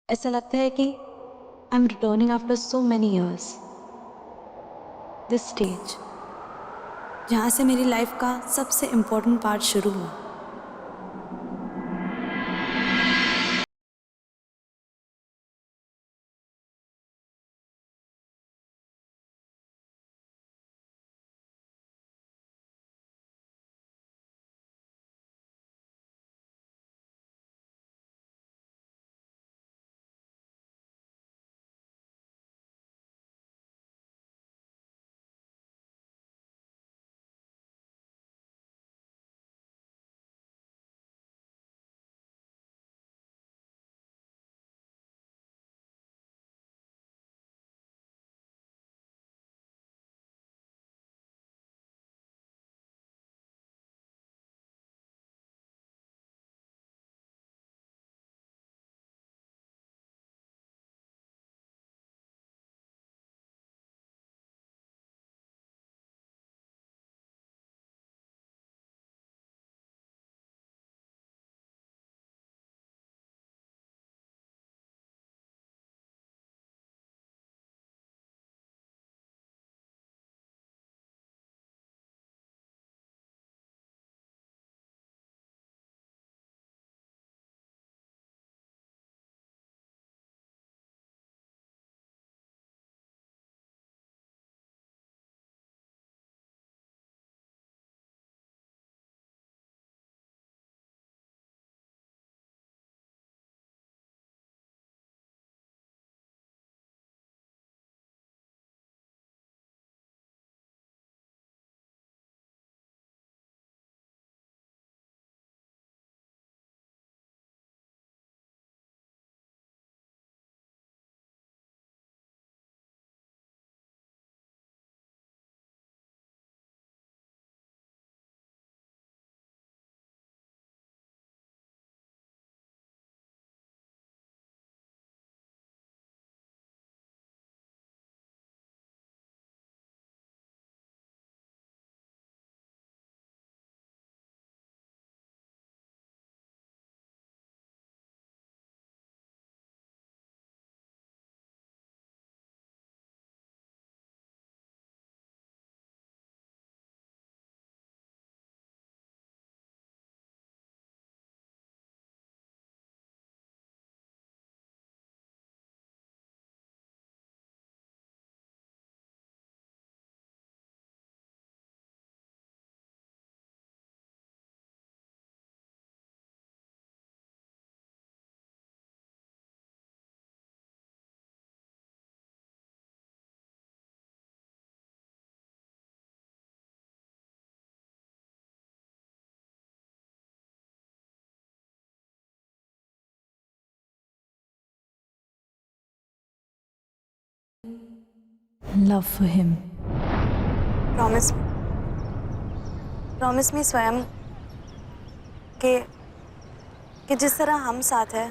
ऐसा लगता है कि I am returning after so many years this stage जहाँ से मेरी लाइफ का सबसे इम्पोर्टेंट पार्ट शुरू हुआ। Love for him. Promise promise me स्वयं कि जिस तरह हम साथ हैं,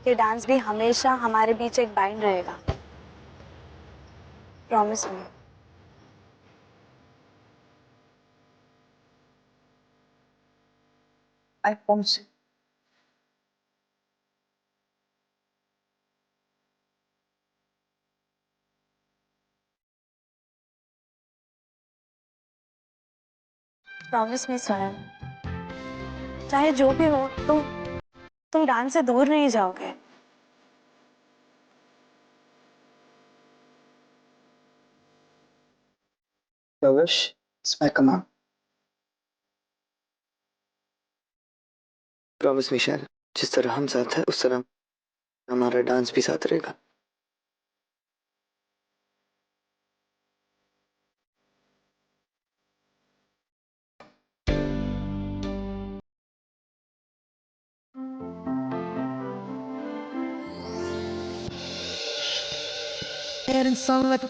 ये डांस भी हमेशा हमारे बीच एक बाइंड रहेगा। Promise me. I promise you. Promise me स्वयं, चाहे जो भी हो, तुम डांस से दूर नहीं जाओगे। Your wish is my command. Promise Michelle, जिस तरह हम साथ हैं उस तरह हमारा डांस भी साथ रहेगा। And sound like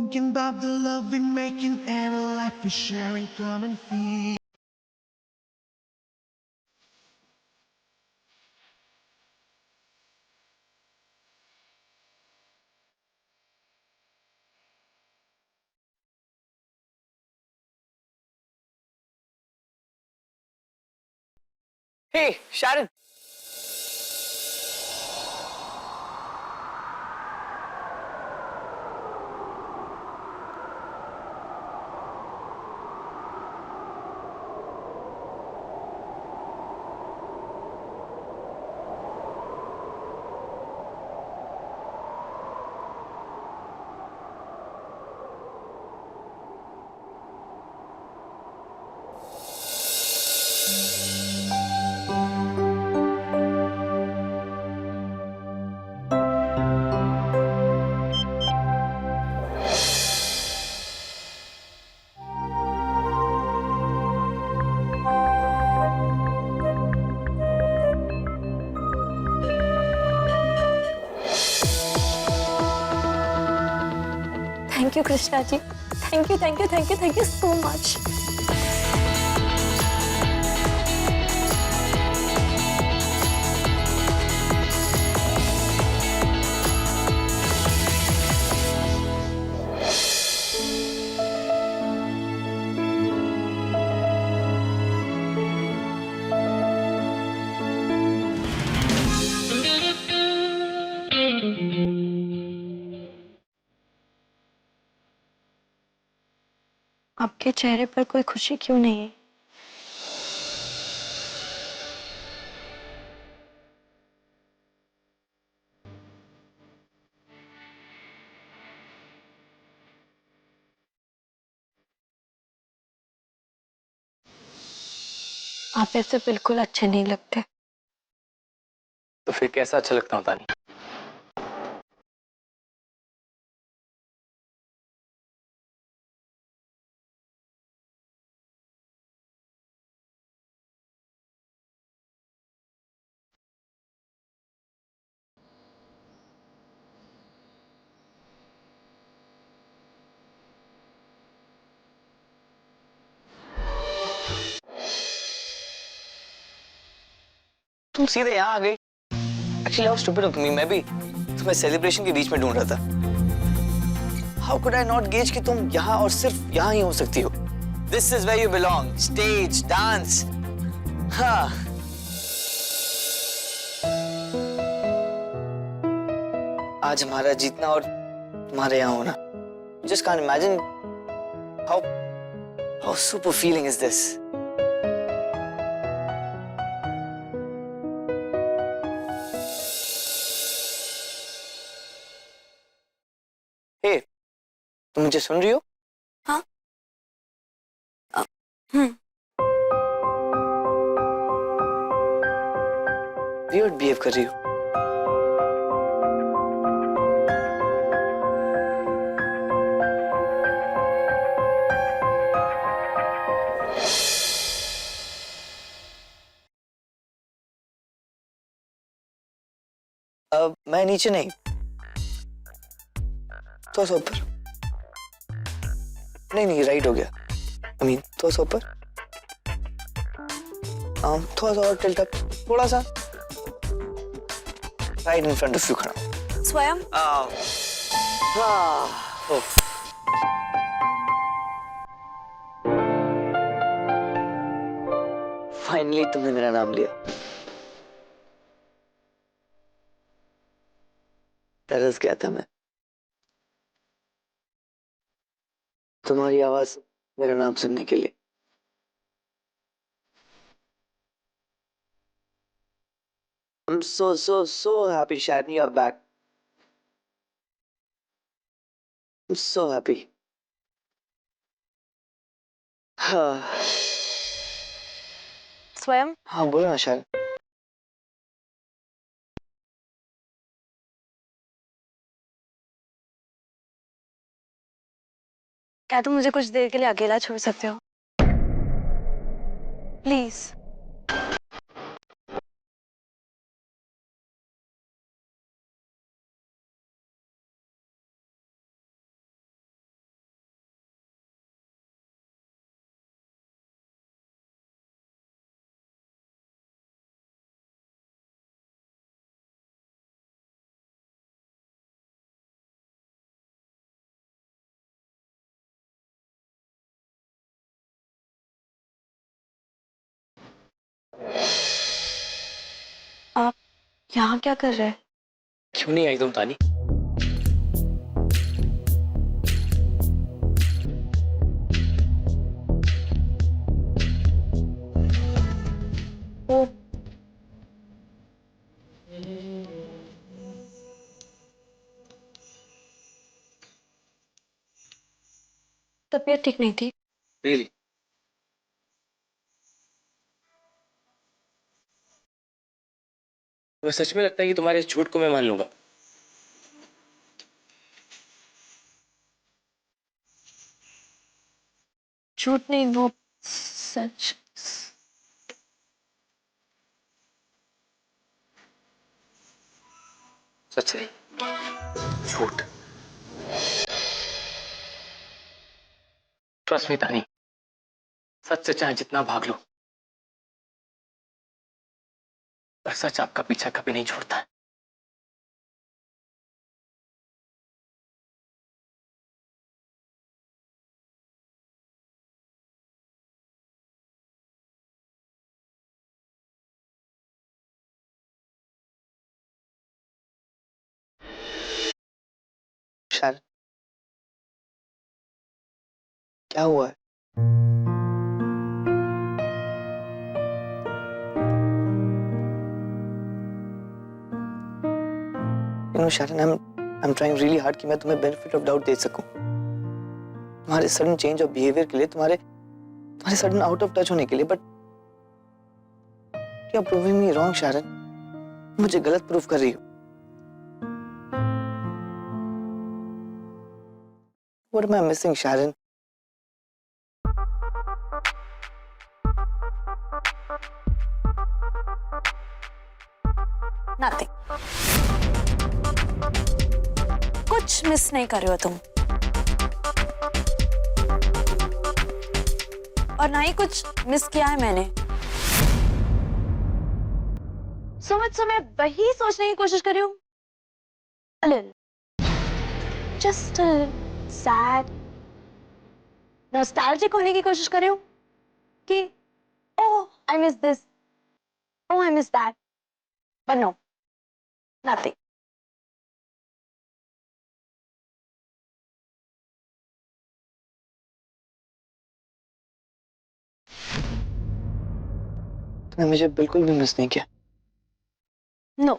Thinking about the love we're making and a life we're sharing. Come and feel. Hey, Sharon. Thank you Krishna ji, thank you thank you thank you thank you so much. आपके चेहरे पर कोई खुशी क्यों नहीं है? आप ऐसे बिल्कुल अच्छे नहीं लगते। तो फिर कैसा अच्छा लगता हूँ तानी? तुम सीधे यहाँ आ गई। Actually how stupid of me, मैं भी तुम्हें सेलिब्रेशन के बीच में ढूंढ रहा था। How could I not gauge कि तुम यहाँ और सिर्फ यहाँ ही हो सकती हो। This is where you belong, stage, dance. हाँ, आज हमारा जीतना और तुम्हारे यहाँ होना, just can't imagine how how super feeling is this. Hey, तुम मुझे सुन रही हो? हाँ। वियर्ड बिहेव कर रही हो। अब मैं नीचे नहीं, तो ऊपर। नहीं राइट हो गया। आई मीन थोड़ा सा ऊपर, थोड़ा सा और टिल्ट अप, थोड़ा सा right in front of you खड़ा। स्वयं फाइनली तुमने मेरा नाम लिया। तरस गया था मैं, तुम्हारी आवाज, मेरा नाम सुनने के लिए। I'm so happy, Shani, you're back. I'm so happy. हाँ, स्वयं हाँ बोलो ना शायद। क्या तुम मुझे कुछ देर के लिए अकेला छोड़ सकते हो? प्लीज। आप यहाँ क्या कर रहे हैं? क्यों नहीं आई तुम तानी? वो तबीयत ठीक नहीं थी। रियली? तुम्हें सच में लगता है कि तुम्हारे इस झूठ को मैं मान लूंगा? झूठ नहीं, वो सच। सच नहीं, झूठ। ट्रस्ट मी तानी, सच से चाहे जितना भाग लो, पर सच आपका पीछा कभी नहीं छोड़ता है। शायद क्या हुआ है? शायद I'm trying really hard कि मैं तुम्हें बेनिफिट ऑफ डाउट दे सकूं। तुम्हारे सडन चेंज ऑफ बिहेवियर के लिए, तुम्हारे सडन आउट ऑफ टच होने के लिए, but you are proving me wrong Sharon. मुझे गलत प्रूफ कर रही हो। What am I missing, Sharon? Nothing. कुछ मिस नहीं कर रहे हो तुम, और ना ही कुछ मिस किया है मैंने। सो मैं वही सोचने की कोशिश कर रही हूँ, a little, just a sad, nostalgic होने की कोशिश कर रही हूँ कि oh I miss this, oh I miss that, but no, nothing. तुमने मुझे बिल्कुल भी मिस नहीं किया। No.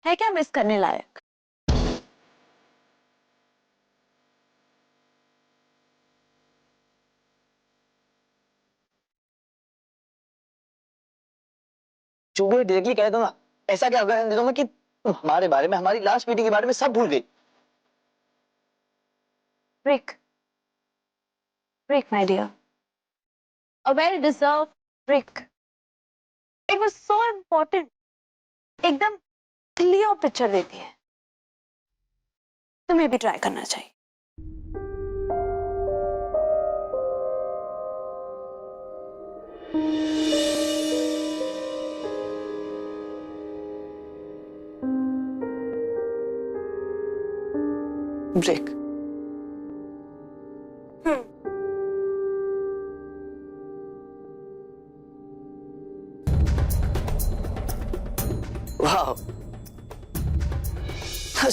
है क्या मिस करने लायक? जो भी डायरेक्टली कह दो ना, ऐसा क्या होगा इन दिनों में कि तुम हमारे बारे में, हमारी लास्ट मीटिंग के बारे में सब भूल गई। Break, my dear. A well-deserved break. It was so important. एकदम क्लियर पिक्चर देती है। तुम्हें भी ट्राई करना चाहिए। ब्रेक। Wow.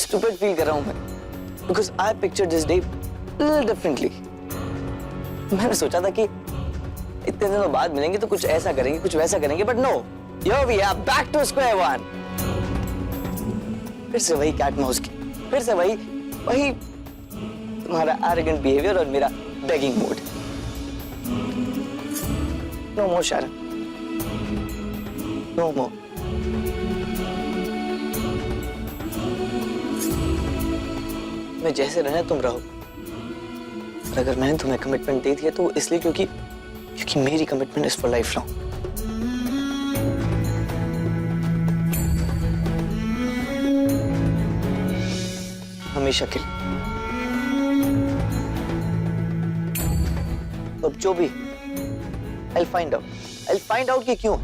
Stupid feel कर रहा हूँ मैं, because I pictured this day a little differently. मैंने सोचा था कि इतने दिनों बाद मिलेंगे तो कुछ ऐसा करेंगे, कुछ वैसा करेंगे, but no, here we are back to square one. फिर से वही कैट माउस की, फिर से वही तुम्हारा arrogant behavior और मेरा begging mood. No more, Sharon. No more. मैं जैसे रहना तुम रहो, और अगर मैंने तुम्हें कमिटमेंट दे दिया तो इसलिए क्योंकि मेरी commitment is for life long. हमेशा के लिए। अब जो भी I'll find out कि क्यों।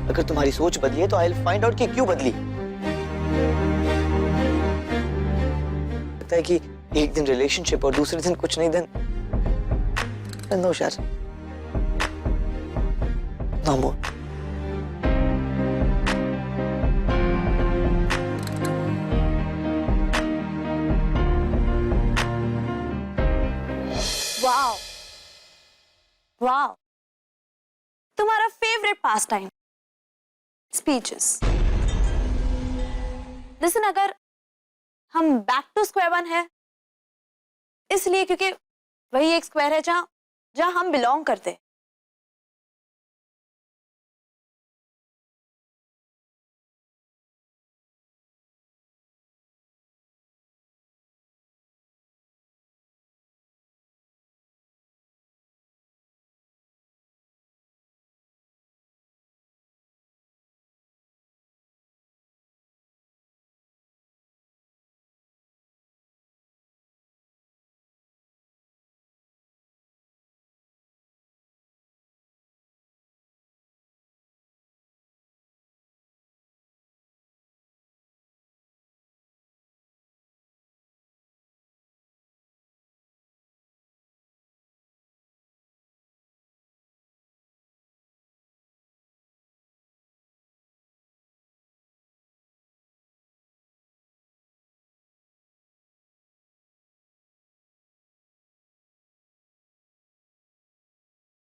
अगर तुम्हारी सोच बदली है तो I'll find out कि क्यों बदली। लगता है कि एक दिन रिलेशनशिप और दूसरे दिन कुछ नहीं, देन नो यार, नो मोर। वाओ वाओ, तुम्हारा favourite pass time speeches. Listen, अगर हम बैक टू स्क्वायर वन है इसलिए क्योंकि वही एक स्क्वायर है जहां जहां हम बिलोंग करते हैं।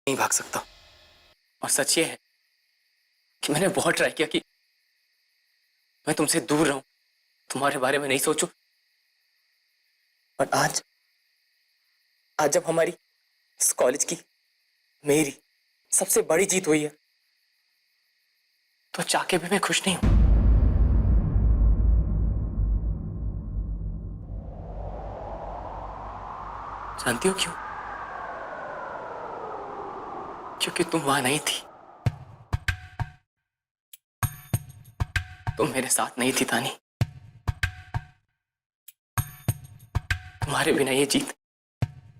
नहीं भाग सकता। और सच ये है कि मैंने बहुत ट्राई किया कि मैं तुमसे दूर रहूं, तुम्हारे बारे में नहीं सोचूं। और आज आज जब हमारी इस कॉलेज की, मेरी सबसे बड़ी जीत हुई है, तो चाह के भी मैं खुश नहीं हूं। जानती हो क्यों? क्योंकि तुम वहां नहीं थी, तुम मेरे साथ नहीं थी तानी। तुम्हारे बिना ये जीत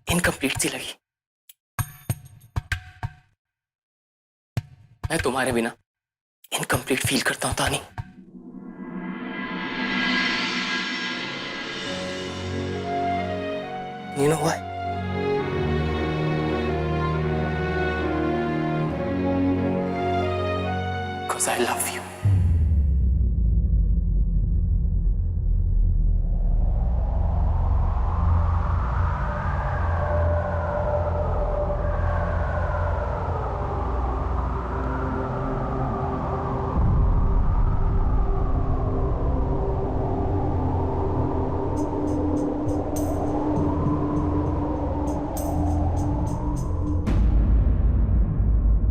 इनकम्प्लीट सी लगी। मैं तुम्हारे बिना इनकम्प्लीट फील करता हूं तानी। You know why? Because I love you.